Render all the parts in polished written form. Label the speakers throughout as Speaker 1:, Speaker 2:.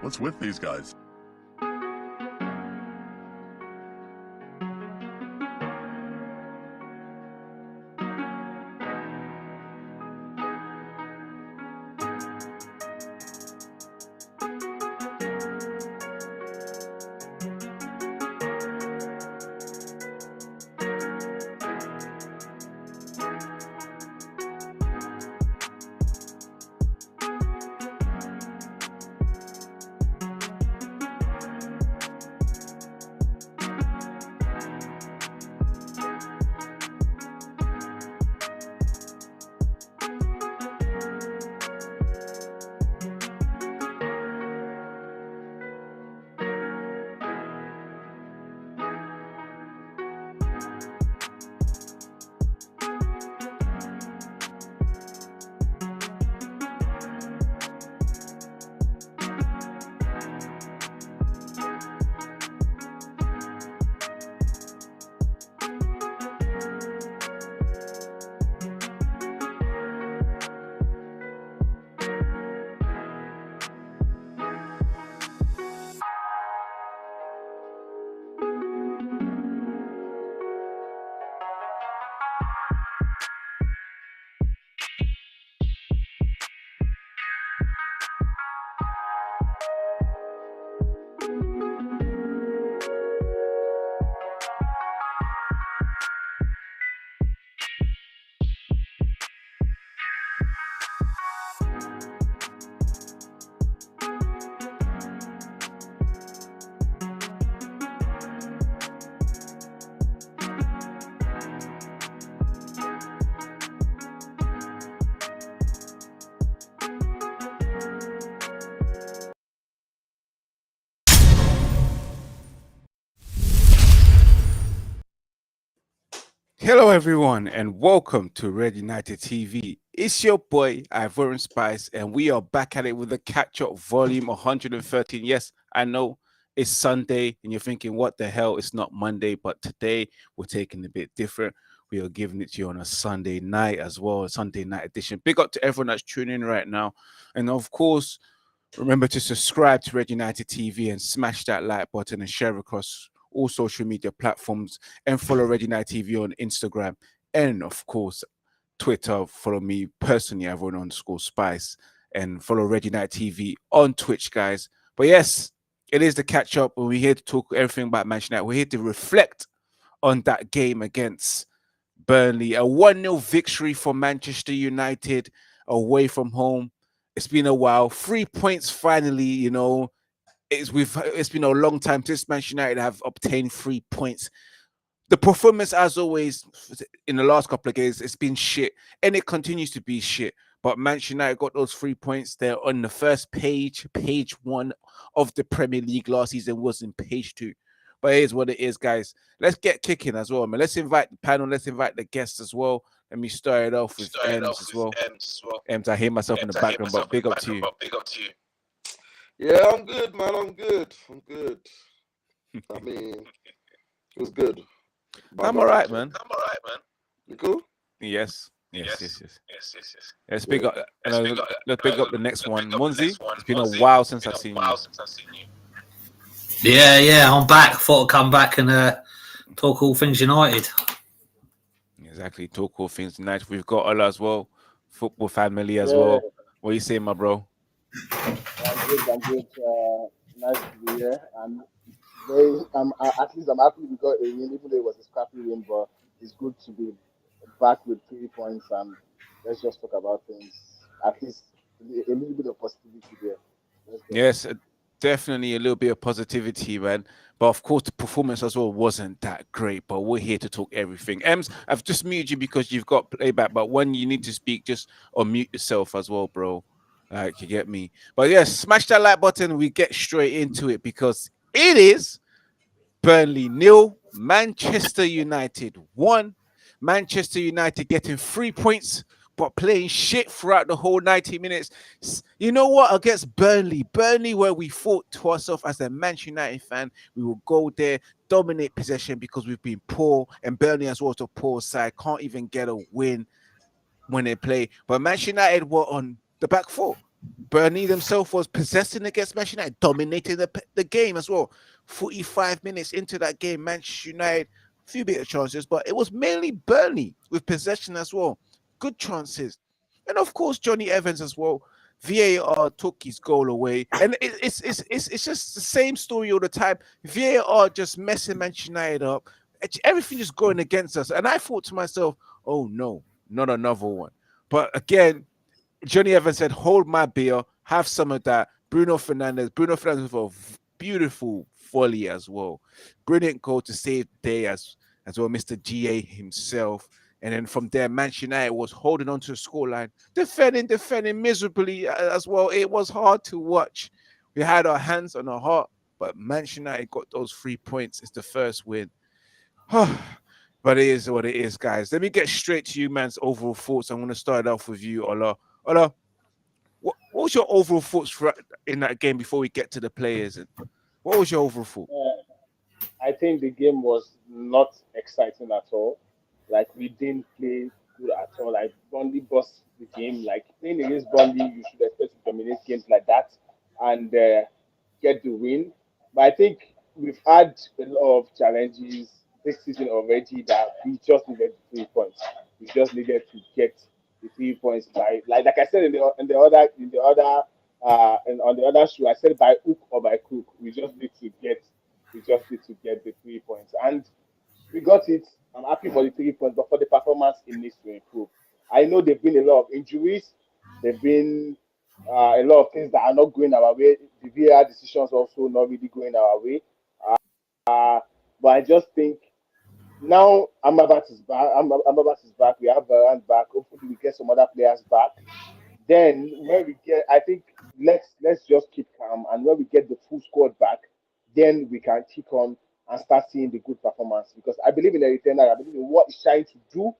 Speaker 1: What's with these guys?
Speaker 2: Hello, everyone, and welcome to Red United TV. It's your boy, Ivorian Spice, and we are back at it with the catch-up volume 113. Yes, I know it's Sunday, and you're thinking, what the hell? It's not Monday, but today we're taking it a bit different. We are giving it to you on a Sunday night as well, a Sunday night edition. Big up to everyone that's tuning in right now. And of course, remember to subscribe to Red United TV and smash that like button and share across all social media platforms, and follow Red United TV on Instagram and of course Twitter. Follow me personally, Ivorian_Spice, and follow Red United TV on Twitch, guys. But yes, it is the catch up, and we're here to talk everything about Manchester United. We're here to reflect on that game against Burnley, a 1-0 victory for Manchester United away from home. It's been a while. 3 points finally, you know. It's been a long time since Manchester United have obtained 3 points. The performance, as always, in the last couple of games, it's been shit, and it continues to be shit. But Manchester United got those 3 points. They're on the first page 1 of the Premier League. Last season was in page 2. But it is what it is, guys. Let's get kicking as well, man. Let's invite the panel. Let's invite the guests as well. Let me start it off with Ems as well. Ems, I hear myself in the background, but big up to you.
Speaker 3: Yeah, I'm good, man. I'm good. I mean, it was good.
Speaker 2: I'm all right, man.
Speaker 3: You cool?
Speaker 2: Yes. Let's big up. Let's big up the next one, Munzi. It's been a while since I've seen you.
Speaker 4: Yeah, I'm back. Thought I'd come back and talk all things United.
Speaker 2: Exactly, talk all things United. We've got Ola as well, football family as well. What are you saying, my bro?
Speaker 5: I'm good. Nice to be here. And at least I'm happy we got a win, even though it was a scrappy win. But it's good to be back with 3 points, and let's just talk about things. At least a little bit of positivity there.
Speaker 2: Yes, definitely a little bit of positivity, man. But of course, the performance as well wasn't that great. But we're here to talk everything. Ems, I've just muted you because you've got playback. But when you need to speak, just unmute yourself as well, bro. Like, you get me. But yes, smash that like button. We get straight into it because it is Burnley 0, Manchester United 1. Manchester United getting 3 points, but playing shit throughout the whole 90 minutes. You know what? Against Burnley, where we thought to ourselves as a Manchester United fan, we will go there, dominate possession because we've been poor, and Burnley as well, a poor side, can't even get a win when they play. But Manchester United were on the back foot. Burnley themselves was possessing against Manchester United, dominating the game as well. 45 minutes into that game, Manchester United, a few bit of chances, but it was mainly Burnley with possession as well. Good chances. And of course, Johnny Evans as well. VAR took his goal away. And it's just the same story all the time. VAR just messing Manchester United up. Everything just going against us. And I thought to myself, oh no, not another one. But again, Johnny Evans said, hold my beer, have some of that. Bruno Fernandes for a beautiful volley as well. Brilliant goal to save the day as well, Mr. GA himself. And then from there, Manchester United was holding on to the scoreline, defending miserably as well. It was hard to watch. We had our hands on our heart, but Manchester United got those 3 points. It's the first win. But it is what it is, guys. Let me get straight to you, man's overall thoughts. I'm going to start off with you, Ola. Ola, what was your overall thoughts in that game before we get to the players? And what was your overall thought?
Speaker 5: I think the game was not exciting at all. Like we didn't play good at all. Like Burnley bossed the game. Like playing against Burnley, you should expect to dominate games like that and get the win. But I think we've had a lot of challenges this season already that we just needed 3 points. We just needed to get the 3 points by like I said and on the other show I said by hook or by crook. We just need to get the 3 points. And we got it. I'm happy for the 3 points, but for the performance, it needs to improve. I know there've been a lot of injuries. There've been a lot of things that are not going our way. The VAR decisions also not really going our way. Uh, but I just think now Amrabat is back. Amrabat is back. We have Varane back. Hopefully, we get some other players back. Then when we get, I think let's just keep calm, and when we get the full squad back, then we can kick on and start seeing the good performance. Because I believe in the returner, I believe in what he's trying to do,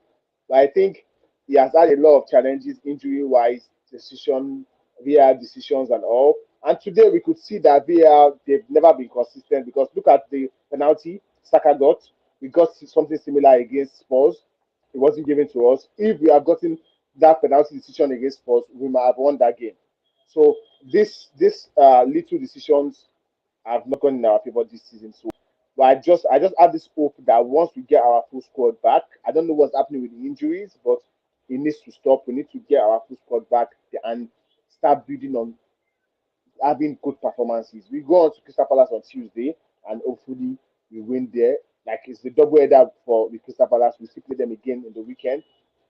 Speaker 5: but I think he has had a lot of challenges, injury wise, decision, VAR decisions, and all. And today we could see that VAR they've never been consistent because look at the penalty Saka got. We got something similar against Spurs. It wasn't given to us. If we had gotten that penalty decision against Spurs, we might have won that game. So this little decisions have not gone in our favor this season. So, but I just have this hope that once we get our full squad back, I don't know what's happening with the injuries, but it needs to stop. We need to get our full squad back and start building on having good performances. We go on to Crystal Palace on Tuesday, and hopefully we win there. Like it's the double header for the Crystal Palace. We still play them again in the weekend.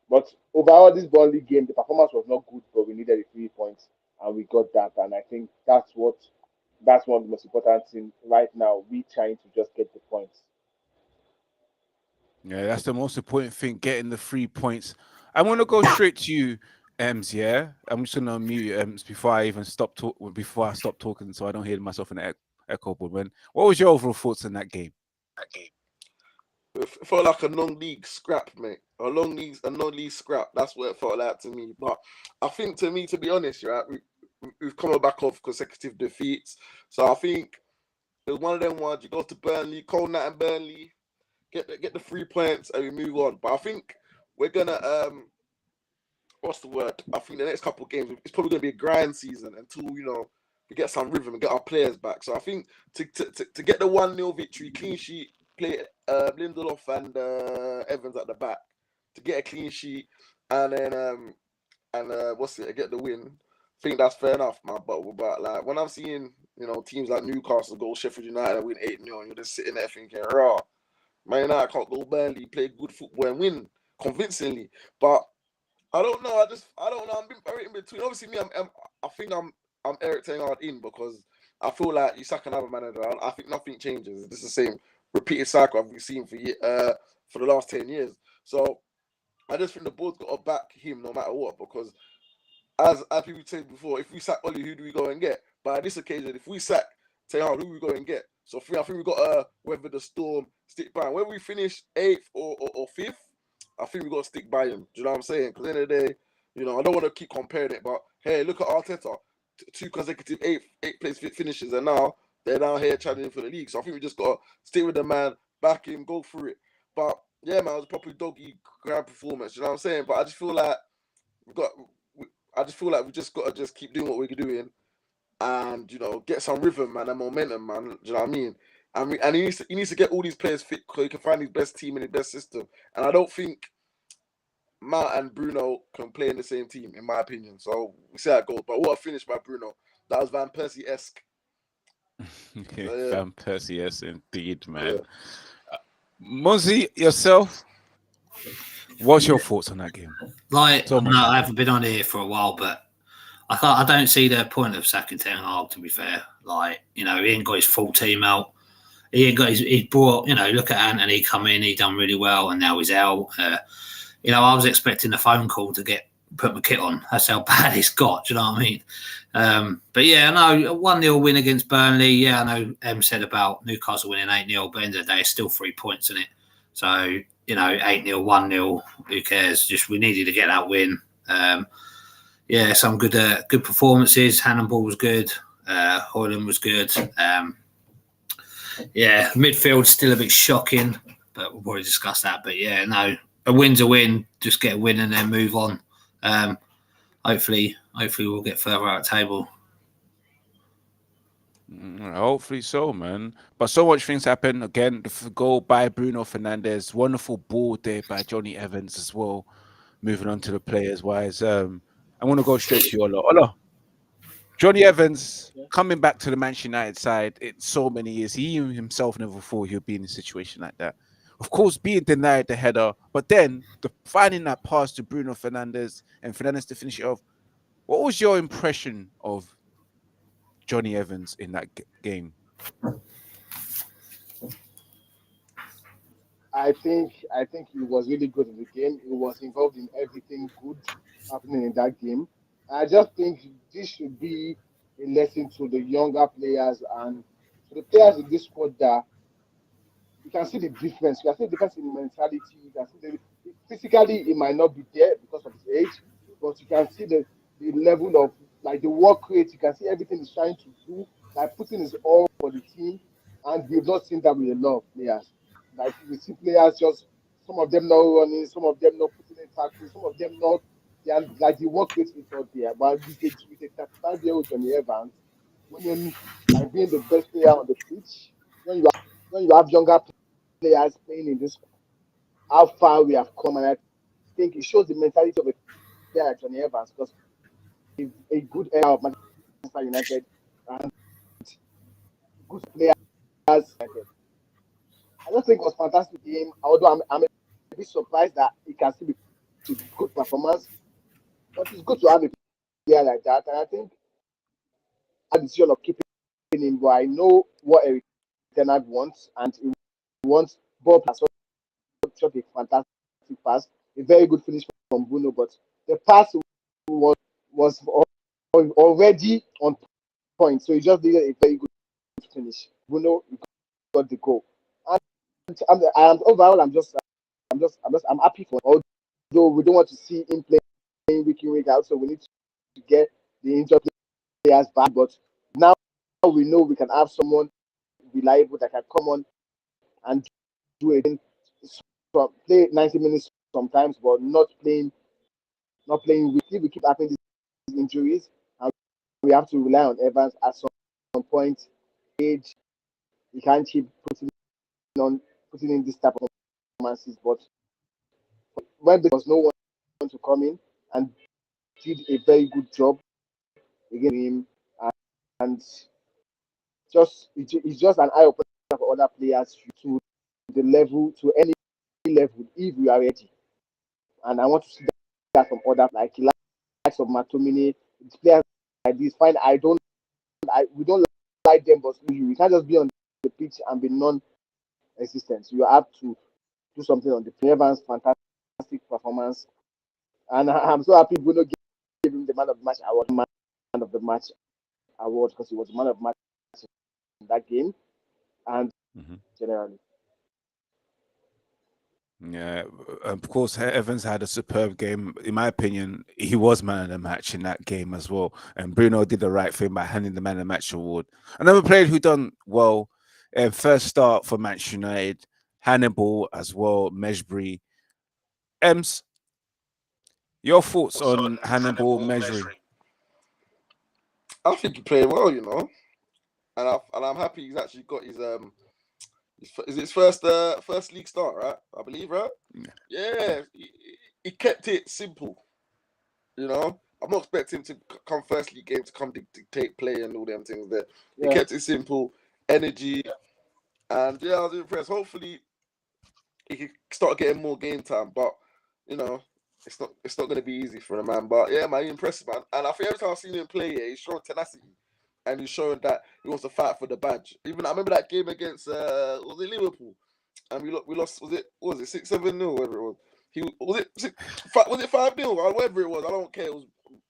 Speaker 5: But overall, this Burnley game, the performance was not good, but we needed the 3 points, and we got that. And I think that's one of the most important things right now. We trying to just get the points.
Speaker 2: Yeah, that's the most important thing, getting the 3 points. I want to go straight to you, Ems. Yeah, I'm just gonna unmute you, Ems, before I stop talking, so I don't hear myself in the echo. But what was your overall thoughts in that game?
Speaker 3: It felt like a non-league scrap, mate. A non-league scrap. That's what it felt like to me. But I think, to me, to be honest, right, we've come back off consecutive defeats. So I think it was one of them ones. You go to Burnley, cold night in Burnley, get the 3 points, and we move on. But I think we're gonna what's the word? I think the next couple of games it's probably gonna be a grind season until we get some rhythm and get our players back. So I think to get the 1-0 victory, clean sheet, play Lindelof and Evans at the back to get a clean sheet, and then get the win. I think that's fair enough, man. But like when I'm seeing teams like Newcastle go Sheffield United and win 8-0, and you're just sitting there thinking, raw, Man United can't go Burnley, play good football and win convincingly. But I don't know. I don't know. I'm in between. Obviously, me, I think I'm Eric Ten Hag in because I feel like you sack another manager. I think nothing changes. This is the same repeated cycle I've seen for the last 10 years. So I just think the board's got to back him no matter what, because as people said before, if we sack Oli, who do we go and get? But at this occasion, if we sack Ten Hag, who do we go and get? So I think we've got to weather the storm, stick by him. Whether we finish 8th or 5th, I think we've got to stick by him. Do you know what I'm saying? Because at the end of the day, I don't want to keep comparing it, but hey, look at Arteta. 2 consecutive 8th place finishes, and now they're down here challenging for the league. So I think we just got to stay with the man, back him, go through it. But yeah, man, it was a proper doggy grand performance. You know what I'm saying? But I just feel like I just feel like we just got to just keep doing what we're doing, and get some rhythm, man, and momentum, man. Do you know what I mean? And he needs to get all these players fit so he can find his best team and his best system. And I don't think Matt and Bruno can play in the same team, in my opinion. So we see how it goes. But what a finish by Bruno. That was Van Persie-esque.
Speaker 2: Van Persie, yes, indeed, man.
Speaker 3: Yeah.
Speaker 2: Muzzy, yourself, what's your thoughts on that game?
Speaker 4: Like, no, I haven't been on here for a while, but I don't see the point of sacking Ten Hag, to be fair. Like, he ain't got his full team out. He ain't got he brought, look at Anthony come in, he done really well, and now he's out. I was expecting a phone call to put my kit on. That's how bad it's got. Do you know what I mean? But yeah, I know 1-0 win against Burnley. Yeah, I know Em said about Newcastle winning 8-0, but at the end of the day, it's still 3 points in it. So, 8-0, 1-0, who cares? Just we needed to get that win. Yeah, some good performances. Hannibal was good. Hoyland was good. Yeah, midfield still a bit shocking, but we'll probably discuss that. But yeah, no, a win's a win. Just get a win and then move on. Hopefully we'll get further out of the table.
Speaker 2: Hopefully so, man. But so much things happen. Again, the goal by Bruno Fernandes. Wonderful ball there by Johnny Evans as well. Moving on to the players wise. I want to go straight to you, Ola. Johnny Evans coming back to the Manchester United side in so many years. He himself never thought he would be in a situation like that. Of course, being denied the header, but then finding that pass to Bruno Fernandes and Fernandes to finish it off. What was your impression of Johnny Evans in that game?
Speaker 5: I think he was really good in the game. He was involved in everything good happening in that game. I just think this should be a lesson to the younger players and to the players in this squad that you can see the difference. You can see the difference in mentality. You can see physically it might not be there because of his age, but you can see the level of like the work rate. You can see everything he's trying to do, like putting his all for the team. And we've not seen that with a lot of players. Like we see players just some of them not running, some of them not putting in tackles, some of them not. They are like the work rate is not there. But with a 35-year-old Johnny Evans, when you're like being the best player on the pitch, when you have younger players playing in this, how far we have come, and I think it shows the mentality of a player like Johnny Evans because he's a good era of Manchester United and good players. I just think it was a fantastic game. Although I'm a bit surprised that it can still be a good performance, but it's good to have a player like that. And I think the decision of keeping him, but I know what Eric Ten Hag wants, and he wants Bob has such a fantastic pass, a very good finish from Bruno, but the pass was already on point, so he just did a very good finish. Bruno got the goal, and overall I'm happy for him. Although we don't want to see him playing week in week out, so we need to get the injured players back. But now we know we can have someone reliable that can come on and do it. Play 90 minutes sometimes, but not playing weekly. We keep having these injuries, and we have to rely on Evans at some point. Age, he can't keep putting in this type of performances. But when there was no one to come in and did a very good job against him, and it's just an eye opener for other players to any level if we are ready. And I want to see that from other like the likes of McTominay, players like this. Fine, we don't like them, but we can't just be on the pitch and be non-existent. You have to do something on the play. Evans, fantastic performance, and I'm so happy Bruno gave him the man of the match award because he was the man of the match in that game and generally.
Speaker 2: Yeah, of course, Evans had a superb game. In my opinion, he was man of the match in that game as well. And Bruno did the right thing by handing the man of the match award. Another player who done well, first start for Manchester United, Hannibal as well, Mejbri. Ems, Your thoughts on Hannibal measuring?
Speaker 3: I think he played well, you know, and I'm happy he's actually got his is his first league start, right? I believe, right? Yeah, he kept it simple, you know. I'm not expecting him to come first league game to come dictate play and all them things there. He kept it simple, energy, and yeah, I was impressed. Hopefully, he can start getting more game time, but you know, it's not going to be easy for the man. But yeah, man, he's impressive, man. And I think every time I've seen him play, yeah, he's showing tenacity, and he's showing that he wants to fight for the badge. Even I remember that game against was it Liverpool, and we lost. Was it 6-7-0, whatever it was. Was it 5-0 or whatever it was. I don't care. It was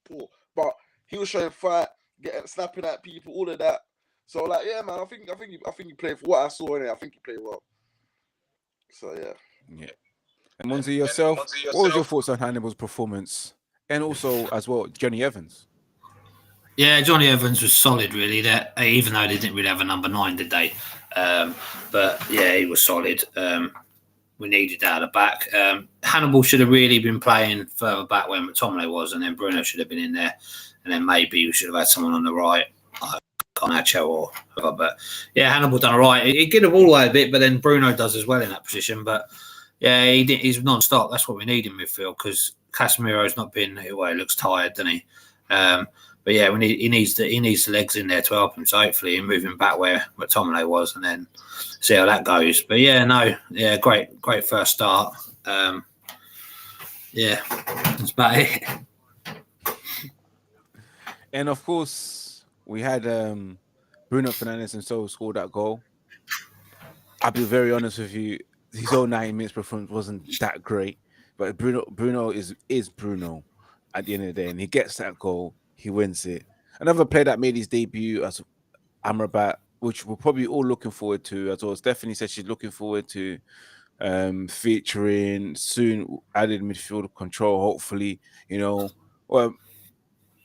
Speaker 3: poor, but he was showing fight, snapping at people, all of that. So like, yeah, man, I think he played for what I saw in it. I think he played well. So yeah.
Speaker 2: And Munzi, yourself, what was your thoughts on Hannibal's performance, and also as well Johnny Evans?
Speaker 4: Yeah, Johnny Evans was solid, really. That even though they didn't really have a number 9, did they? But yeah, he was solid. We needed that at the back. Hannibal should have really been playing further back when McTominay was, and then Bruno should have been in there, and then maybe we should have had someone on the right, like Garnacho or whoever. But yeah, Hannibal done all right. He did the ball away a bit, but then Bruno does as well in that position. But yeah, he's non-stop. That's what we need in midfield because Casemiro's not been. Well, he looks tired, doesn't he? But yeah, he needs the legs in there to help him. So hopefully, move him back where McTominay was, and then see how that goes. But yeah, great first start. Yeah, that's about it.
Speaker 2: And of course, we had Bruno Fernandes and so scored that goal. I'll be very honest with you, his own 90 minutes performance wasn't that great, but Bruno is Bruno at the end of the day, and he gets that goal. He wins it. Another player that made his debut as Amrabat, which we're probably all looking forward to as well. Stephanie said she's looking forward to featuring soon added midfield control, hopefully, you know. Well,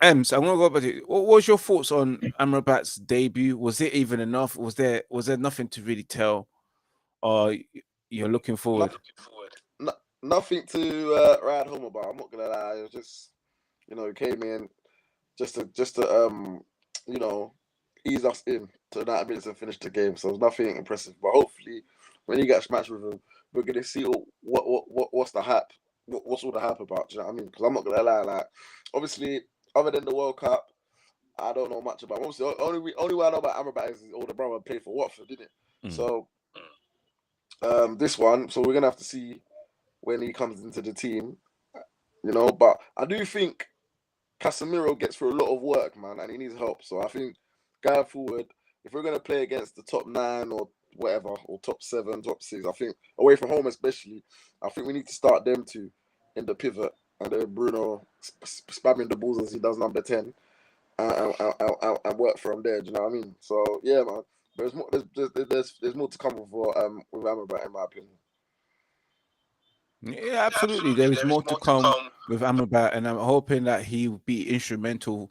Speaker 2: Ems, I'm gonna go back to you. What was your thoughts on Amrabat's debut? Was it even enough? Was there nothing to really tell? Or you're looking forward?
Speaker 3: Nothing to ride home about. I'm not gonna lie. It was just, you know, he came in just to you know, ease us in to 90 minutes and finish the game. So it was nothing impressive. But hopefully, when he gets matched with him, we're gonna see what's the hype. What's all the hype about? Do you know what I mean? Because I'm not gonna lie. Like, obviously, other than the World Cup, I don't know much about. Obviously, only way I know about Amrabat is his older brother played for Watford, didn't it? So this one, so we're gonna have to see when he comes into the team, you know. But I do think Casemiro gets through a lot of work, man, and he needs help. So I think going forward, if we're gonna play against the top 9 or whatever, or top 7, top 6, I think away from home especially, I think we need to start them two in the pivot, and then Bruno spamming the balls as he does number 10, and work from there. Do you know what I mean? So yeah, man. There's more to come with Amrabat, in my opinion.
Speaker 2: Yeah, absolutely. There is more to come with Amrabat, and I'm hoping that he will be instrumental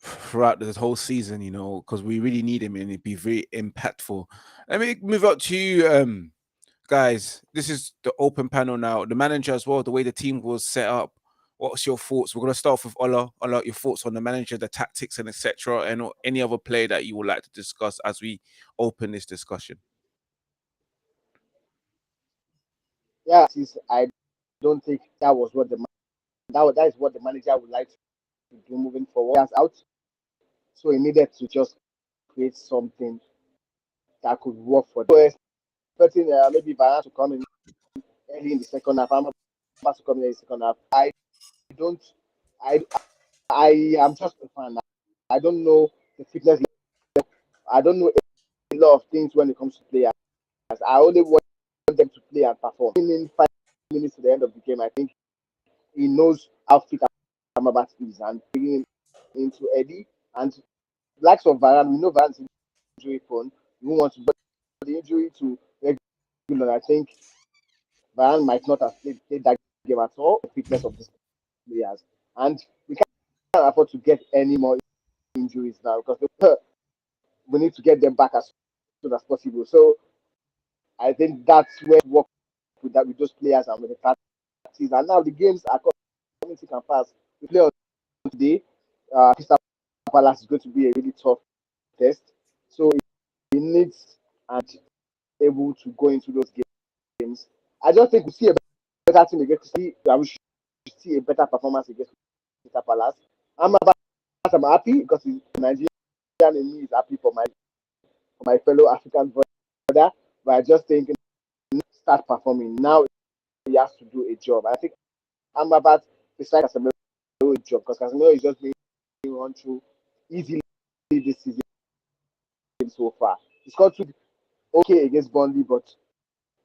Speaker 2: throughout this whole season, you know, because we really need him and it'd be very impactful. Let me move up to you, guys. This is the open panel now. The manager as well, the way the team was set up. What's your thoughts? We're going to start off with Ola. Ola, your thoughts on the manager, the tactics, and etc., and any other player that you would like to discuss as we open this discussion.
Speaker 5: Yeah, I don't think that was what that is what the manager would like to do moving forward. That's out, so he needed to just create something that could work for them. So expecting maybe Varane to come in early in the second half. I'm about to come in the second half. Don't. I am just a fan. I don't know the fitness level. I don't know a lot of things when it comes to players. I only want them to play and perform. In 5 minutes to the end of the game, I think he knows how fit Amrabat is, and bringing into Eddie and likes of Varane. We know Varane's injury prone. We want to, but the injury to regular, I think Varane might not have played that game at all. The fitness of these players, and we can't afford to get any more injuries now because we need to get them back as soon as possible. So I think that's where we work with those players and with the tactics. And now the games are coming ability can pass. We play on today. Crystal Palace is going to be a really tough test. So he needs and able to go into those games. I just think we see a better team against we should see a better performance against Crystal Palace. I'm happy because Nigerian in me is happy for my fellow African brother. But I just think start performing now. He has to do a job. I think Amrabat is like Casemiro do a job because Casemiro is just being run through easily this season so far. He scored two okay against Burnley, but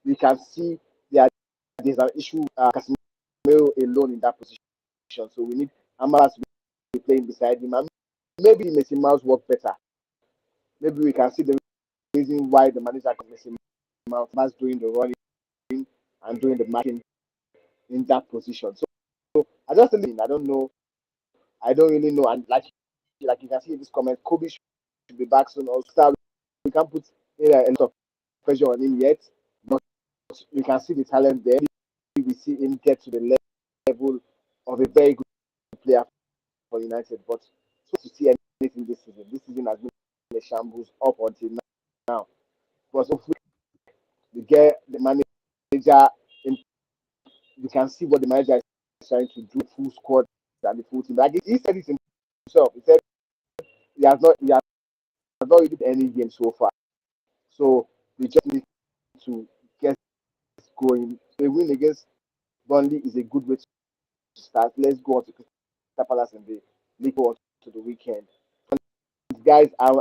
Speaker 5: we can see there's an issue. Casemiro alone in that position, so we need Amrabat to be playing beside him. And maybe Mason Mount work better. Maybe we can see the reason why the manager got Mason Mount doing the running and doing the marking in that position. So I just think I don't know. I don't really know. And like you can see in this comment, Kobe should be back soon. Also, we can't put a lot of pressure on him yet, but we can see the talent there. We see him get to the level of a very good player for United. But so to see anything this season has been a shambles up until now. But hopefully, we get the manager in. You can see what the manager is trying to do, full squad and the full team. Like he said it himself. He said he has not really did any game so far. So we just need to get going. A win against Burnley is a good way to start. Let's go on to Crystal Palace and the league on to the weekend. Guys, I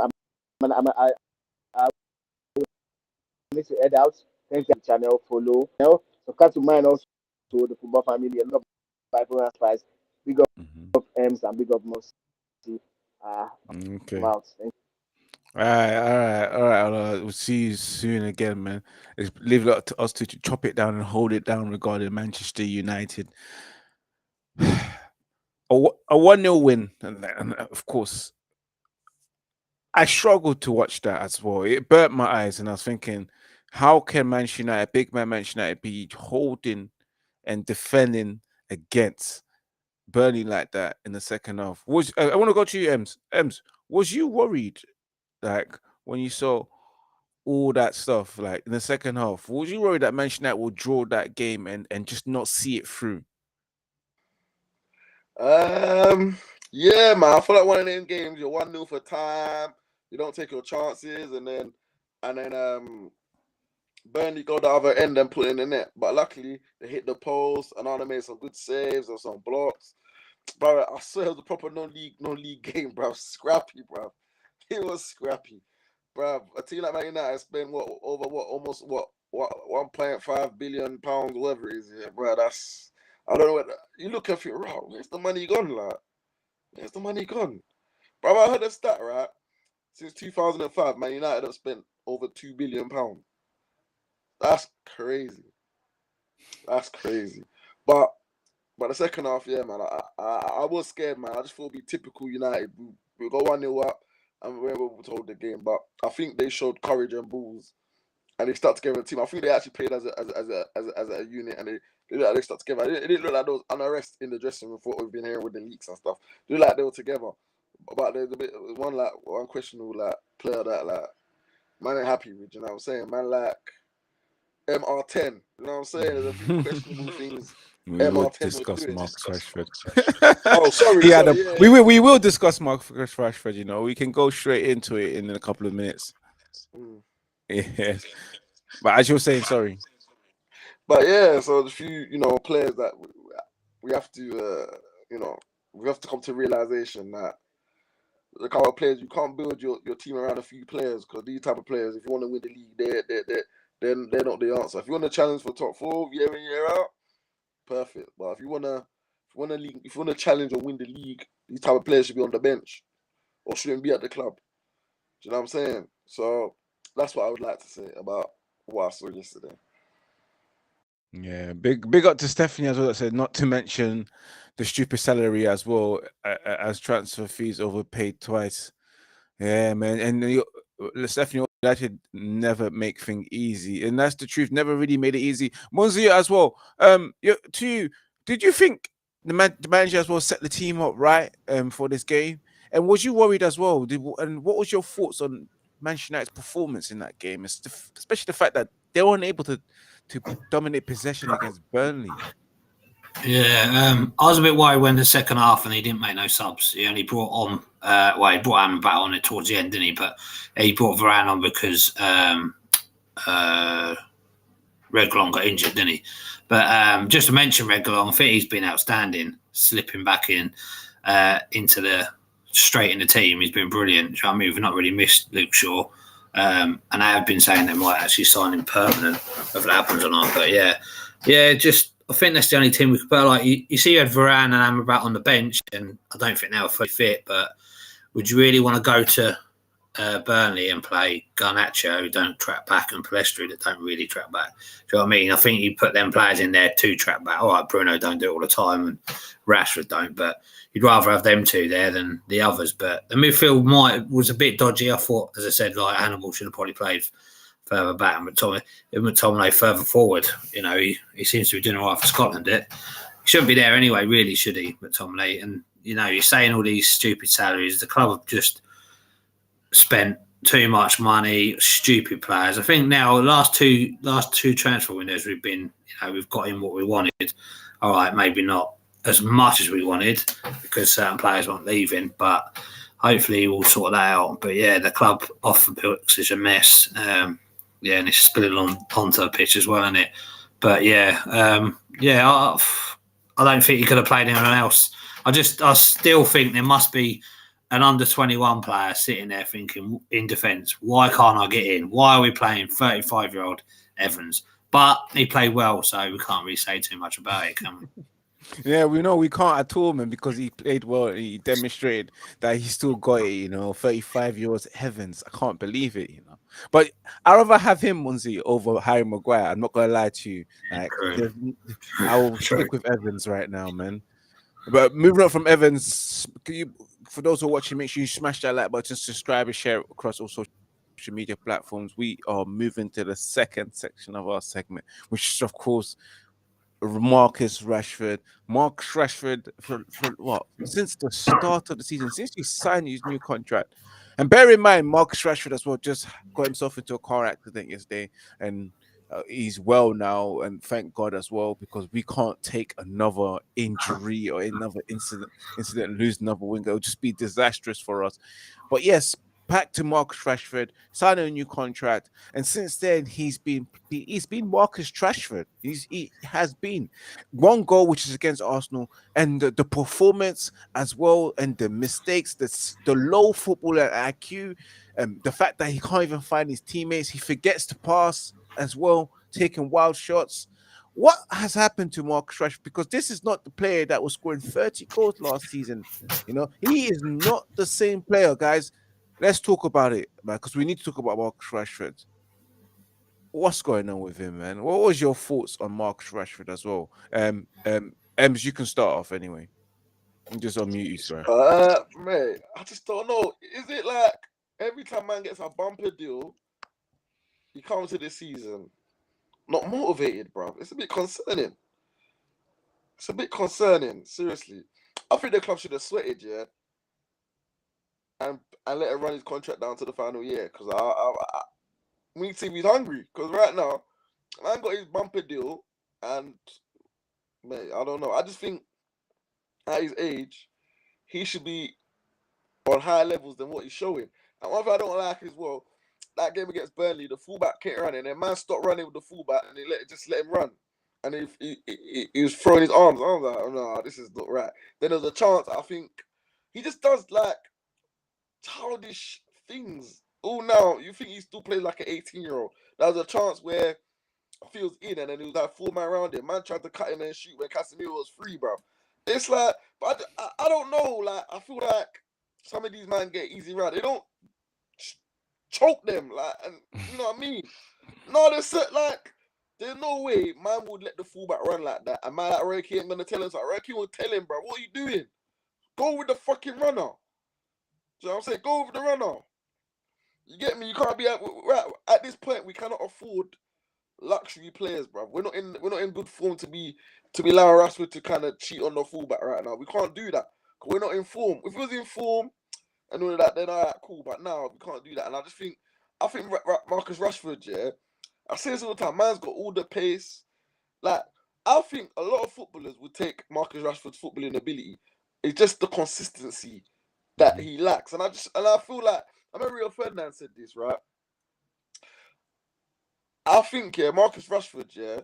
Speaker 5: need to head out. Thanks for the channel, follow. Subscribe to mine also to the football family. A lot of Bible and spice. Big up M's and big up Moss.
Speaker 2: Okay.
Speaker 5: Out.
Speaker 2: All right. We'll see you soon again, man. Leave it to us to chop it down and hold it down regarding Manchester United. A 1-0 win, and of course, I struggled to watch that as well. It burnt my eyes, and I was thinking, how can Manchester United, big man Manchester United, be holding and defending against Burnley like that in the second half? I want to go to you, Ems. Was you worried, like when you saw all that stuff, like in the second half? Was you worried that Manchester United will draw that game and just not see it through?
Speaker 3: Yeah, man. I feel like one of them games, you're 1-0 for time. You don't take your chances, and then Burnley go the other end and put in the net. But luckily, they hit the post, and Arna made some good saves and some blocks. Bro, I swear it was a proper no-league game, bro. Scrappy, bro. It was scrappy, bro. A team like Man United spent almost 1.5 billion pounds, whatever it is, yeah, bro. That's, I don't know what you look at. Bro, where's the money gone, like? Where's the money gone, bro? I heard a stat, right? Since 2005, Man United have spent over £2 billion. That's crazy. That's crazy. But the second half, yeah, man, I was scared, man. I just thought it'd be typical United. We got 1-0 up and we were able to hold the game. But I think they showed courage and balls, and they stuck together as a team. I think they actually played as a unit, and they stuck together. It didn't look like there was unrest in the dressing room for what we've been hearing with the leaks and stuff. It looked like they were together. But there's one questionable player that man ain't happy with. You know what I'm saying? Man MR10. You know what I'm saying? There's a few questionable things.
Speaker 2: We will discuss Marcus Rashford.
Speaker 3: Oh, sorry.
Speaker 2: We will discuss Marcus Rashford. You know, we can go straight into it in a couple of minutes. Yeah, but as you were saying, sorry.
Speaker 3: But yeah, so there's a few players that we have to we have to come to realization that the kind of players, you can't build your team around a few players, because these type of players, if you want to win the league, they're not the answer. If you want to challenge for top 4 year in year out, perfect. But if you want to challenge or win the league, these type of players should be on the bench or shouldn't be at the club. Do you know what I'm saying? So that's what I would like to say about what I saw yesterday.
Speaker 2: Yeah, big up to Stephanie as well, that said not to mention the stupid salary as well, as transfer fees overpaid twice. Yeah, man, and Stephanie United never make things easy, and that's the truth. Never really made it easy. Monzia as well. To you, did you think the manager as well set the team up right for this game. And was you worried as well? And what was your thoughts on Manchester United's performance in that game, especially the fact that they weren't able to dominate possession against Burnley?
Speaker 4: Yeah, I was a bit worried when the second half and he didn't make no subs. He only brought on, he brought Amrabat on it towards the end, didn't he? But he brought Varane on because Reguilon got injured, didn't he? But just to mention Reguilon, I think he's been outstanding, slipping back in straight in the team. He's been brilliant. You know what I mean? We've not really missed Luke Shaw. And I have been saying they might actually sign him permanent, whether that happens or not. But yeah, I think that's the only team we could put. Like you see, you had Varane and Amrabat on the bench, and I don't think they were fully fit. But would you really want to go to Burnley and play Garnacho, who don't track back, and Palestri that don't really track back? Do you know what I mean? I think you put them players in there to track back. All right, Bruno don't do it all the time, and Rashford don't, but you'd rather have them two there than the others. But the midfield was a bit dodgy. I thought, as I said, like Hannibal should have probably played further back, and McTominay further forward. You know, he seems to be doing all right for Scotland. He shouldn't be there anyway, really, should he, McTominay? And, you know, you're saying all these stupid salaries. The club have just spent too much money, stupid players. I think now the last two transfer windows we've got in what we wanted. All right, maybe not as much as we wanted because certain players weren't leaving, but hopefully we'll sort that out. But yeah, the club off the books is a mess. And it's spilling onto the pitch as well, isn't it? But I don't think he could have played anyone else. I still think there must be an under 21 player sitting there thinking in defence, why can't I get in? Why are we playing 35-year-old Evans? But he played well, so we can't really say too much about it, can we?
Speaker 2: Yeah, we know we can't at all, man, because he played well. He demonstrated that he still got it, 35-year-old Evans. I can't believe it, But I'd rather have him, Munzi, over Harry Maguire. I'm not going to lie to you. I will stick with Evans right now, man. But moving on from Evans, for those who are watching, make sure you smash that like button, subscribe and share it across all social media platforms. We are moving to the second section of our segment, which is, of course, Marcus Rashford. Marcus Rashford for what? Since the start of the season, since he signed his new contract. And bear in mind, Marcus Rashford as well just got himself into a car accident yesterday, and he's well now, and thank God as well, because we can't take another injury or another incident and lose another winger. It'll just be disastrous for us. But yes, back to Marcus Rashford, signing a new contract, and since then he's been Marcus Rashford. He has been one goal, which is against Arsenal, and the performance as well, and the mistakes, the low footballer IQ, the fact that he can't even find his teammates, he forgets to pass as well, taking wild shots. What has happened to Marcus Rashford? Because this is not the player that was scoring 30 goals last season. He is not the same player, guys. Let's talk about it, man, because we need to talk about Marcus Rashford. What's going on with him, man? What was your thoughts on Marcus Rashford as well? Ems, you can start off anyway. I'm just unmute you, sir.
Speaker 3: Mate, I just don't know. Is it like every time man gets a bumper deal, he comes to this season not motivated, bro? It's a bit concerning. Seriously. I think the club should have sweated, yeah, and let him run his contract down to the final year, because we need to see if he's hungry. Because right now, man got his bumper deal, and mate, I don't know. I just think at his age, he should be on higher levels than what he's showing. And one thing I don't like is, well, that game against Burnley, the fullback kept running, and man stopped running with the fullback, and they just let him run. And he was throwing his arms. I was like, oh, no, this is not right. Then there's a chance, I think, he just does like childish things. Oh, now you think he still plays like an 18-year-old. There was a chance where I feel he was in, and then he was like 4 man around him. Man tried to cut him and shoot when Casemiro was free, bro. It's like, but I don't know. Like, I feel like some of these men get easy round. They don't choke them, like, and you know what I mean? No, there's no way man would let the fullback run like that. And man like Reiki ain't gonna tell him something. Reiki will tell him, bro, what are you doing? Go with the fucking runner. Do you know what I'm saying? Go with the runner. You get me? You can't be at this point. We cannot afford luxury players, bro. We're not in good form to be to be allowing Rashford to kind of cheat on the fullback right now. We can't do that. We're not in form. If we was in form and all of that, then alright, cool. But now we can't do that. And I think Marcus Rashford, yeah, I say this all the time, man's got all the pace. Like, I think a lot of footballers would take Marcus Rashford's footballing ability. It's just the consistency that he lacks. And I feel like, I remember Rio Ferdinand said this, right? I think, yeah, Marcus Rashford, yeah,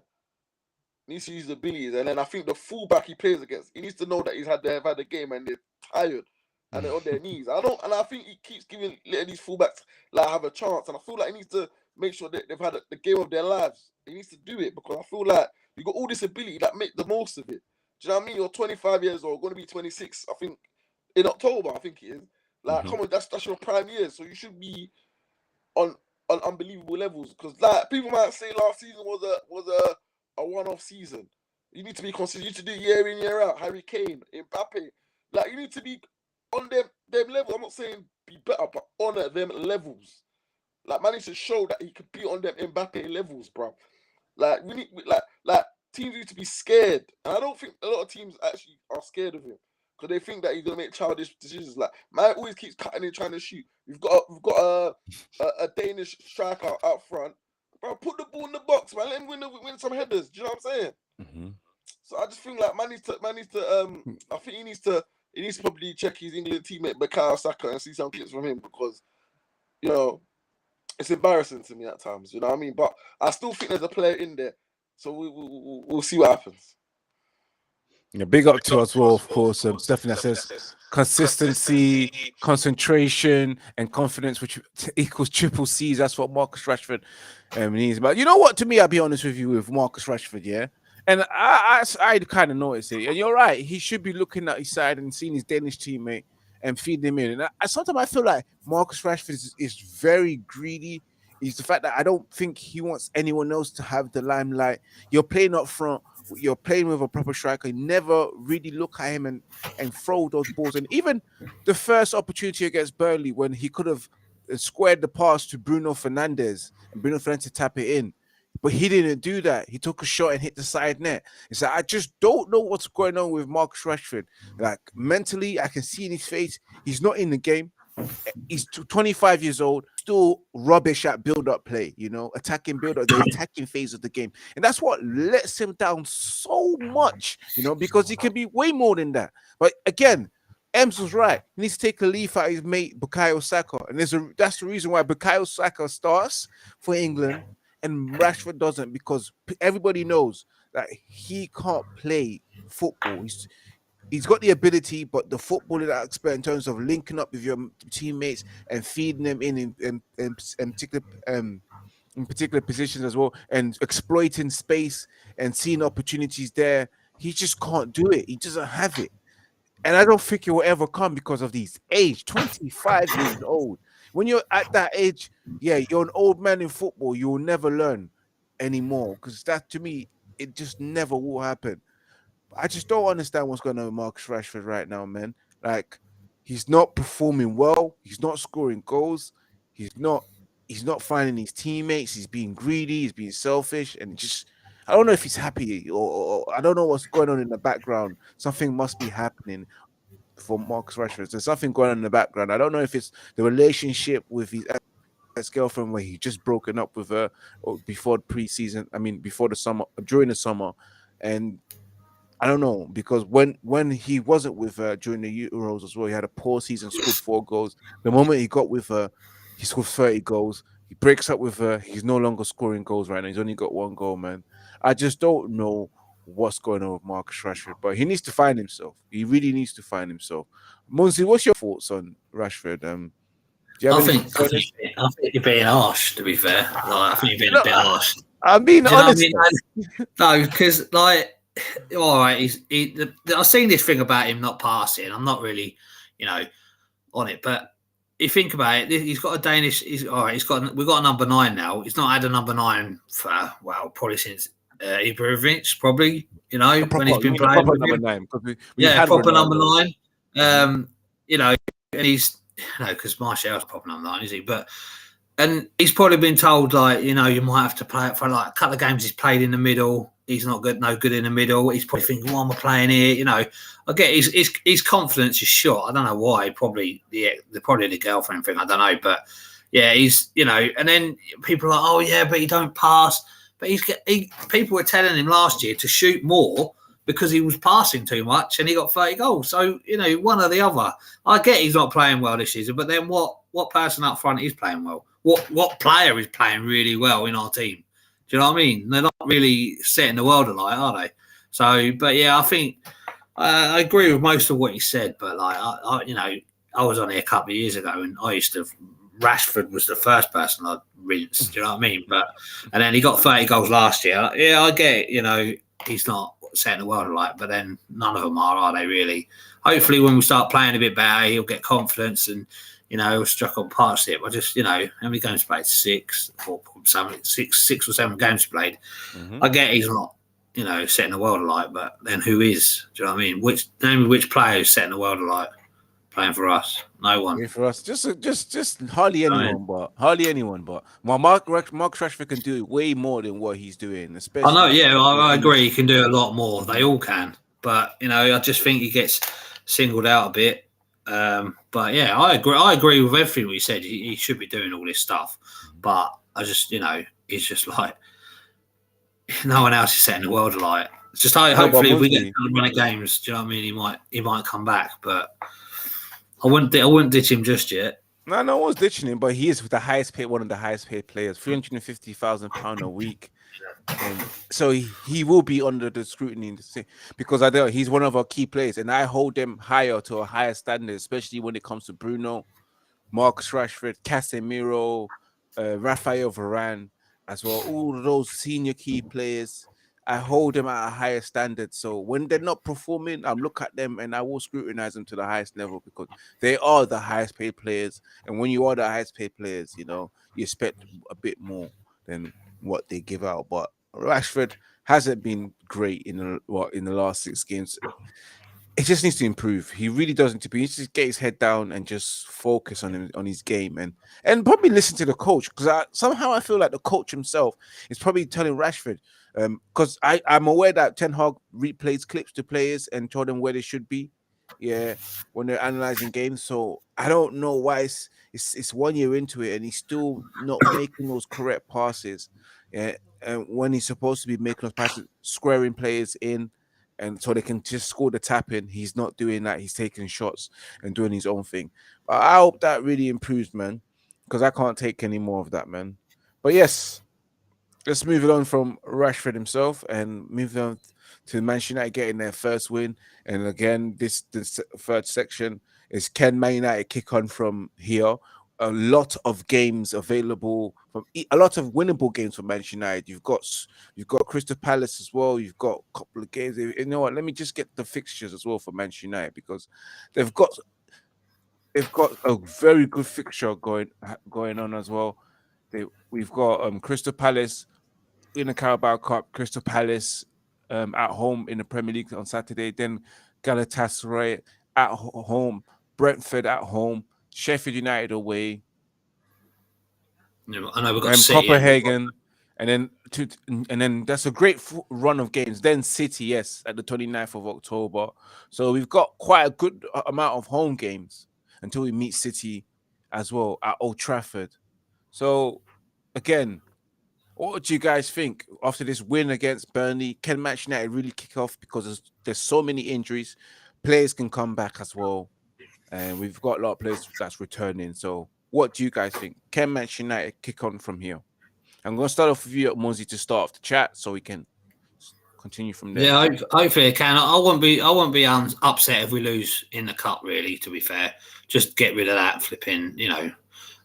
Speaker 3: needs to use the abilities, and then I think the fullback he plays against, he needs to know that they've had a game and they're tired and they're on their knees. I think he keeps letting these fullbacks like have a chance, and I feel like he needs to make sure that they've had the game of their lives. He needs to do it because I feel like you got all this ability, that make the most of it. Do you know what I mean? You're 25 years old, going to be 26. I think in October, I think it is. Like, come on, that's your prime years, so you should be on unbelievable levels. Because like people might say last season was a one-off season. You need to be consistent. You need to do year in, year out. Harry Kane, Mbappe. Like, you need to be on them levels. I'm not saying be better, but on them levels. Like, man needs to show that he could be on them Mbappe levels, bro. Like, we need like teams need to be scared. And I don't think a lot of teams actually are scared of him. Because they think that he's gonna make childish decisions. Like, man always keeps cutting and trying to shoot. We've got a Danish striker out front. Bro, put the ball in the box, man. Let him win some headers. Do you know what I'm saying?
Speaker 2: Mm-hmm.
Speaker 3: So I just think like man needs to. I think he needs to probably check his England teammate Bukayo Saka and see some clips from him, because it's embarrassing to me at times. You know what I mean? But I still think there's a player in there. So we'll see what happens.
Speaker 2: Yeah, big up to us well, of course. Stephanie that says consistency, concentration, and confidence, which equals triple C's. That's what Marcus Rashford needs. But you know what? To me, I'll be honest with you with Marcus Rashford, yeah. And I kind of noticed it. And you're right. He should be looking at his side and seeing his Danish teammate and feeding him in. And sometimes I feel like Marcus Rashford is very greedy. It's the fact that I don't think he wants anyone else to have the limelight. You're playing up front. You're playing with a proper striker. You never really look at him and throw those balls. And even the first opportunity against Burnley, when he could have squared the pass to Bruno Fernandes, and Bruno Fernandes tap it in, but he didn't do that. He took a shot and hit the side net. It's like, I just don't know what's going on with Marcus Rashford. Like, mentally, I can see in his face, he's not in the game. He's 25 years old, still rubbish at build-up play, attacking build-up, the attacking phase of the game. And that's what lets him down so much, because he can be way more than that. But again, Ems was right. He needs to take a leaf out of his mate, Bukayo Saka. And that's the reason why Bukayo Saka starts for England and Rashford doesn't, because everybody knows that he can't play football. He's got the ability, but the football expert in terms of linking up with your teammates and feeding them in particular positions as well, and exploiting space and seeing opportunities there, he just can't do it. He doesn't have it. And I don't think it will ever come because of his age. 25 years old. When you're at that age, yeah, you're an old man in football. You will never learn anymore, because that, to me, it just never will happen. I just don't understand what's going on with Marcus Rashford right now, man. Like, he's not performing well. He's not scoring goals. He's not finding his teammates. He's being greedy. He's being selfish, and just, I don't know if he's happy or I don't know what's going on in the background. Something must be happening for Marcus Rashford. There's something going on in the background. I don't know if it's the relationship with his ex-girlfriend, where he just broken up with her before preseason. I mean, before the summer, during the summer, and I don't know, because when he wasn't with her during the Euros as well, he had a poor season, scored 4 goals. The moment he got with her, he scored 30 goals. He breaks up with her. He's no longer scoring goals right now. He's only got 1 goal, man. I just don't know what's going on with Marcus Rashford, but he needs to find himself. He really needs to find himself. Munzi, what's your thoughts on Rashford?
Speaker 4: I think you're being harsh, to be fair. Like, I think you're being a bit harsh.
Speaker 2: I'm being honest.
Speaker 4: No, because all right, I've seen this thing about him not passing. I'm not really, on it. But you think about it, he's got a Danish. We've got a number 9 now. He's not had a number 9 for probably since Ibrahimovic, probably. When he's been playing. Proper number 9. Proper number 9. And he's because Martial's proper number 9, is he? But And he's probably been told, like, you know, you might have to play it for like a couple of games he's played in the middle. He's not good, no good in the middle. He's probably thinking, why am I playing here? You know, I get his confidence is shot. I don't know why. Probably the girlfriend thing. I don't know, but yeah, he's, you know. And then people are like, oh yeah, but he don't pass. But people were telling him last year to shoot more because he was passing too much and he got 30 goals. So, you know, one or the other. I get he's not playing well this season, but then what person up front is playing well? What player is playing really well in our team? Do you know what I mean? They're not really setting the world alight, are they? So, but yeah, I think I agree with most of what he said. But like, you know, I was on here a couple of years ago, and I used to. Rashford was the first person I'd rinsed. Do you know what I mean? And then he got 30 goals last year. Yeah, I get it. You know, he's not setting the world alight, but then none of them are they? Really? Hopefully, when we start playing a bit better, he'll get confidence and. You know, struck on partnership. I just, you know, how many games played? Six or 7 games played. Mm-hmm. I get he's not, you know, setting the world alight, but then who is? Do you know what I mean? Name which player is setting the world alight playing for us? No one.
Speaker 2: Yeah, for us, just hardly anyone, but well, Mark Rashford can do way more than what he's doing. Especially,
Speaker 4: I know. Yeah, I agree. He can do a lot more. They all can, but you know, I just think he gets singled out a bit. But yeah, I agree with everything we said. He should be doing all this stuff, but I just, you know, he's just like no one else is setting the world alight. It's just hopefully if we get to run of games, do you know what I mean? He might come back, but I wouldn't ditch him just yet.
Speaker 2: No one's ditching him, but he is one of the highest paid players, £350,000 a week. And so he will be under the scrutiny because he's one of our key players, and I hold them higher to a higher standard, especially when it comes to Bruno, Marcus Rashford, Casemiro, Rafael Varane as well. All of those senior key players, I hold them at a higher standard. So when they're not performing, I look at them and I will scrutinize them to the highest level because they are the highest paid players. And when you are the highest paid players, you know, you expect a bit more than what they give out. But Rashford hasn't been great in the last 6 games. It just needs to improve. He really does need to be. He needs to get his head down and just focus on his game and probably listen to the coach, because somehow I feel like the coach himself is probably telling Rashford, because I'm aware that Ten Hag replays clips to players and told them where they should be, when they're analyzing games. So I don't know why it's 1 year into it and he's still not making those correct passes. Yeah, and when he's supposed to be making those passes, squaring players in, and so they can just score the tap in, he's not doing that. He's taking shots and doing his own thing. But I hope that really improves, man, because I can't take any more of that, man. But yes, let's move it on from Rashford himself and move on to Manchester United getting their first win. And again, this third section is, can Man United kick on from here? A lot of games available, a lot of winnable games for Manchester United. You've got Crystal Palace as well. You've got a couple of games. You know what? Let me just get the fixtures as well for Manchester United, because they've got a very good fixture going on as well. We've got Crystal Palace in the Carabao Cup, Crystal Palace at home in the Premier League on Saturday, then Galatasaray at home, Brentford at home, Sheffield United away.
Speaker 4: Yeah, I know we've got City,
Speaker 2: Copenhagen, and then that's a great run of games. Then City, yes, at the 29th of October. So we've got quite a good amount of home games until we meet City as well at Old Trafford. So again, what do you guys think after this win against Burnley? Can Manchester United really kick off? Because there's so many injuries. Players can come back as well. And we've got a lot of players that's returning. So what do you guys think? Can Manchester United kick on from here? I'm going to start off with you, Mosey, to start off the chat so we can continue from there.
Speaker 4: Yeah, hopefully I can. I won't be upset if we lose in the cup, really, to be fair. Just get rid of that flipping, you know,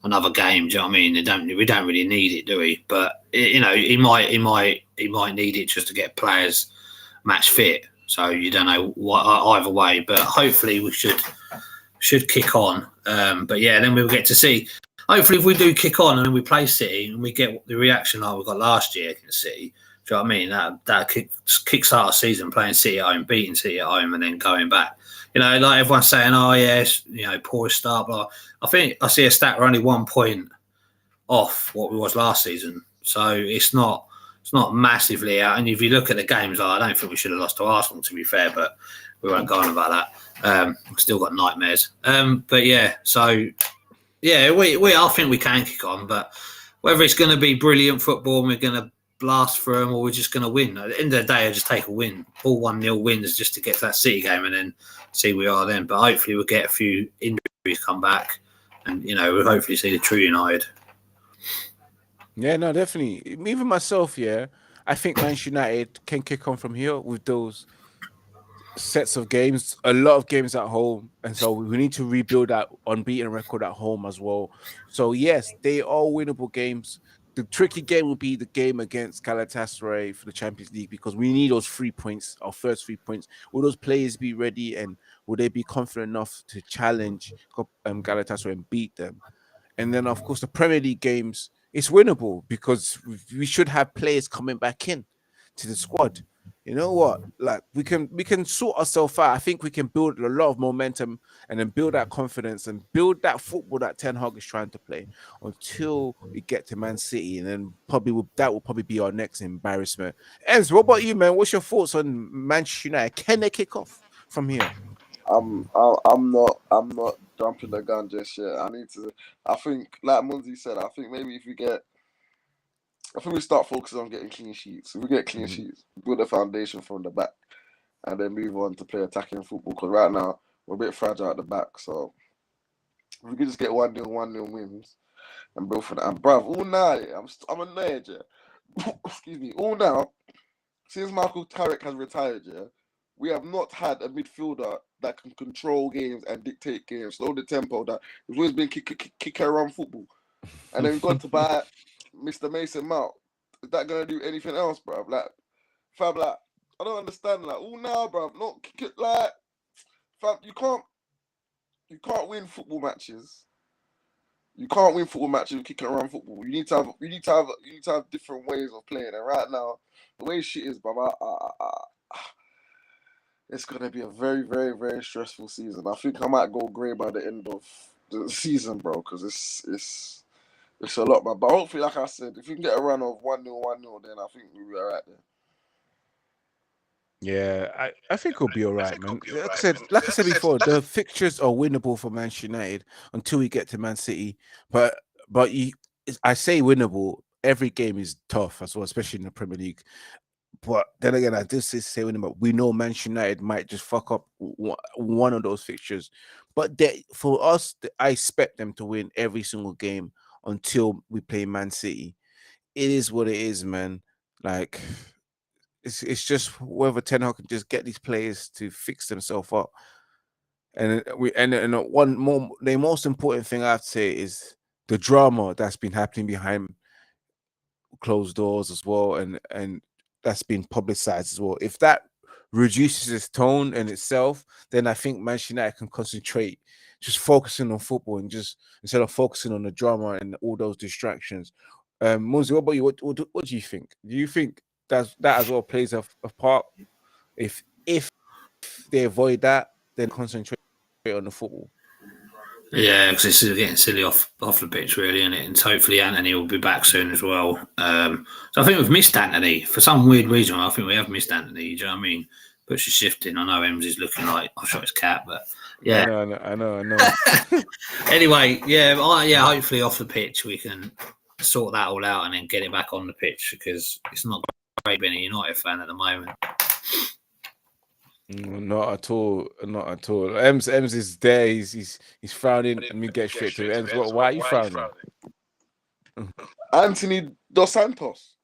Speaker 4: another game. Do you know what I mean? We don't really need it, do we? But, you know, he might need it just to get players match fit. So you don't know what either way. But hopefully we should kick on. But yeah, then we'll get to see. Hopefully, if we do kick on and we play City and we get the reaction like we got last year against City, do you know what I mean? That kicks out our season, playing City at home, beating City at home, and then going back. You know, like everyone's saying, oh yes, you know, poor start. Blah. I think I see a stat we're only 1 point off what we was last season. So it's not massively out. And if you look at the games, I don't think we should have lost to Arsenal, to be fair, but we won't go on about that. We've still got nightmares. But yeah, so yeah, I think we can kick on, but whether it's going to be brilliant football and we're going to blast through them or we're just going to win, at the end of the day, I just take a win. All 1-0 wins just to get to that City game and then see where we are then. But hopefully we'll get a few injuries come back and, we'll hopefully see the true United.
Speaker 2: Yeah, no, definitely. Even myself, yeah, I think Manchester United can kick on from here with those sets of games, a lot of games at home, and so we need to rebuild that unbeaten record at home as well. So yes, they are winnable games. The tricky game will be the game against Galatasaray for the Champions League because we need those 3 points, our first 3 points. Will those players be ready and will they be confident enough to challenge Galatasaray and beat them? And then, of course, the Premier League games, it's winnable because we should have players coming back in to the squad. You know what? Like we can sort ourselves out. I think we can build a lot of momentum and then build that confidence and build that football that Ten Hag is trying to play until we get to Man City, and then that will probably be our next embarrassment. Ems, what about you, man? What's your thoughts on Manchester United? Can they kick off from here?
Speaker 3: I'm not jumping the gun just yet. I think, like Munzi said, I think maybe we start focusing on getting clean sheets. If we get clean sheets, build a foundation from the back, and then move on to play attacking football. Because right now we're a bit fragile at the back. So if we could just get 1-0 wins and build for that. And bruv, all night I'm annoyed, yeah. Excuse me. All now, since Michael Carrick has retired, yeah, we have not had a midfielder that can control games and dictate games, slow the tempo. That has always been kick around football. And then we've got to buy Mr. Mason Mount. Is that gonna do anything else, bruv? Like, fam, like, I don't understand. Like, oh no, bruv, not kick it. Like, fam, you can't win football matches. You can't win football matches with kicking around football. You need to have different ways of playing. And right now, the way shit is, bruv, it's gonna be a very, very, very stressful season. I think I might go grey by the end of the season, bro, because it's a lot, man. But hopefully, like I said, if you can get a run of 1-0, then I think we'll be all right there.
Speaker 2: Yeah, I think we'll be all right, man. Like I said before, the fixtures are winnable for Manchester United until we get to Man City. But I say winnable. Every game is tough as well, especially in the Premier League. But then again, I do say winnable. We know Manchester United might just fuck up one of those fixtures. But for us, I expect them to win every single game until we play Man City. It is what it is, man. Like, it's just whether Ten Hag can just get these players to fix themselves up. And the most important thing I have to say is the drama that's been happening behind closed doors as well, and that's been publicized as well. If that reduces its tone and itself, then I think Manchester United can concentrate, just focusing on football and just instead of focusing on the drama and all those distractions. Muzi, what about you? What do you think? Do you think that as well plays a part? If they avoid that, then concentrate on the football.
Speaker 4: Yeah, because it's getting silly off the pitch, really, isn't it? And hopefully Anthony will be back soon as well. So I think we've missed Anthony for some weird reason. I think we have missed Anthony. Do you know what I mean? But she's shifting. I know Ems is looking like I shot his cat, but yeah,
Speaker 2: I know.
Speaker 4: Anyway, hopefully off the pitch we can sort that all out and then get it back on the pitch because it's not great being a United fan at the moment.
Speaker 2: Not at all. Ems is there. He's frowning. Let me get straight to Ems. Why are you frowning?
Speaker 3: Anthony Dos Santos.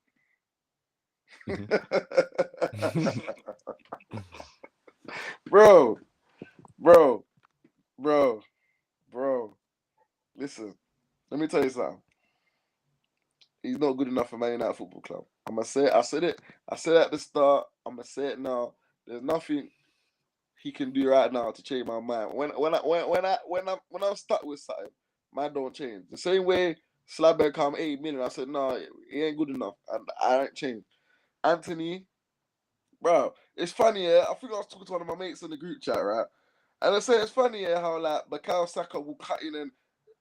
Speaker 3: Bro. Listen, let me tell you something. He's not good enough for Man United Football Club. I'm gonna say it. I said it at the start. I'm gonna say it now. There's nothing he can do right now to change my mind. When I'm stuck with something, man don't change. The same way Slabberg come 8 million, I said no, he ain't good enough, and I ain't changed. Anthony, bro, it's funny. Yeah, I think I was talking to one of my mates in the group chat, right? And I say it's funny, yeah, how like Bukayo Saka will cut in and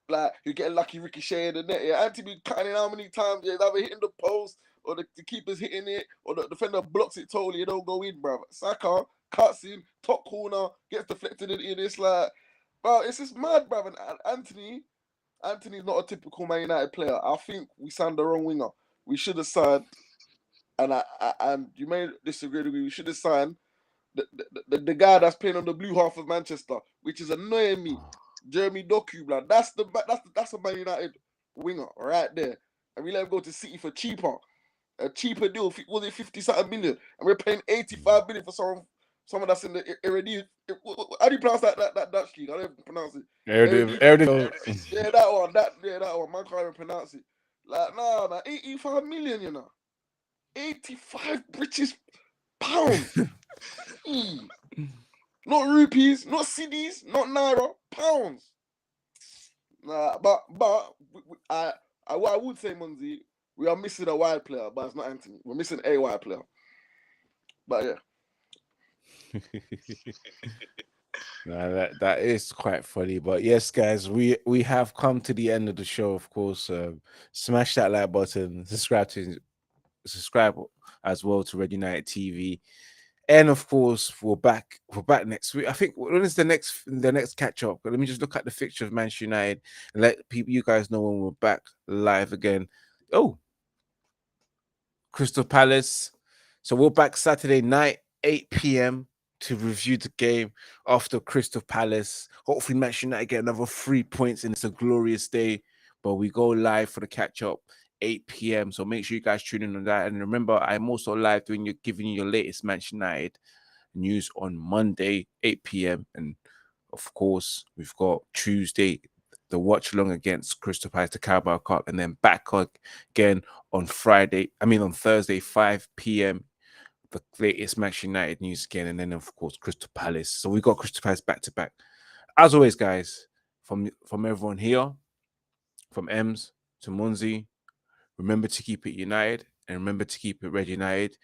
Speaker 3: Like, you get a lucky ricochet in the net. Yeah, Anthony cutting in how many times? Yeah, he's either hitting the post or the keeper's hitting it or the defender blocks it totally. It don't go in, bro. Saka cuts in, top corner, gets deflected in. It's like, bro, it's just mad, bro. And Anthony's not a typical Man United player. I think we signed the wrong winger. We should have signed, and you may disagree with me, we should have signed the guy that's playing on the blue half of Manchester, which is annoying me. Jeremy Doku, blood. That's a Man United winger right there. And we let him go to City for cheaper. A cheaper deal, was it 50-something million? And we're paying 85 million for someone that's in the Eredivisie. How do you pronounce that Dutch league? I don't even pronounce it.
Speaker 2: Eredivisie.
Speaker 3: Yeah, that one. Man can't even pronounce it. Like, nah, man, 85 million, you know. 85 British pounds. Not rupees, not cedis, not naira, pounds. Nah, but what I would say, Munzi, we are missing a wide player, but it's not Anthony. We're missing a wide player. But yeah.
Speaker 2: Nah, that is quite funny. But yes, guys, we have come to the end of the show. Of course, smash that like button, subscribe as well to Red United TV. And of course, we're back next week. I think when is the next catch up? Let me just look at the fixture of Manchester United and let you guys know when we're back live again. Oh, Crystal Palace. So we're back Saturday night, 8 p.m. to review the game after Crystal Palace. Hopefully, Manchester United get another 3 points, and it's a glorious day. But we go live for the catch up. 8 p.m. So make sure you guys tune in on that. And remember, I'm also live giving you your latest Manchester United news on Monday, 8 p.m. And of course, we've got Tuesday, the watch along against Crystal Palace, the Carabao Cup, and then back again on Thursday, 5 p.m. The latest Manchester United news again, and then of course Crystal Palace. So we got Crystal Palace back to back. As always, guys, from everyone here, from Ems to Munzi. Remember to keep it united and remember to keep it Red United.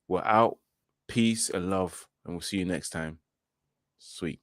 Speaker 2: We're out. Peace and love. And we'll see you next time. Sweet.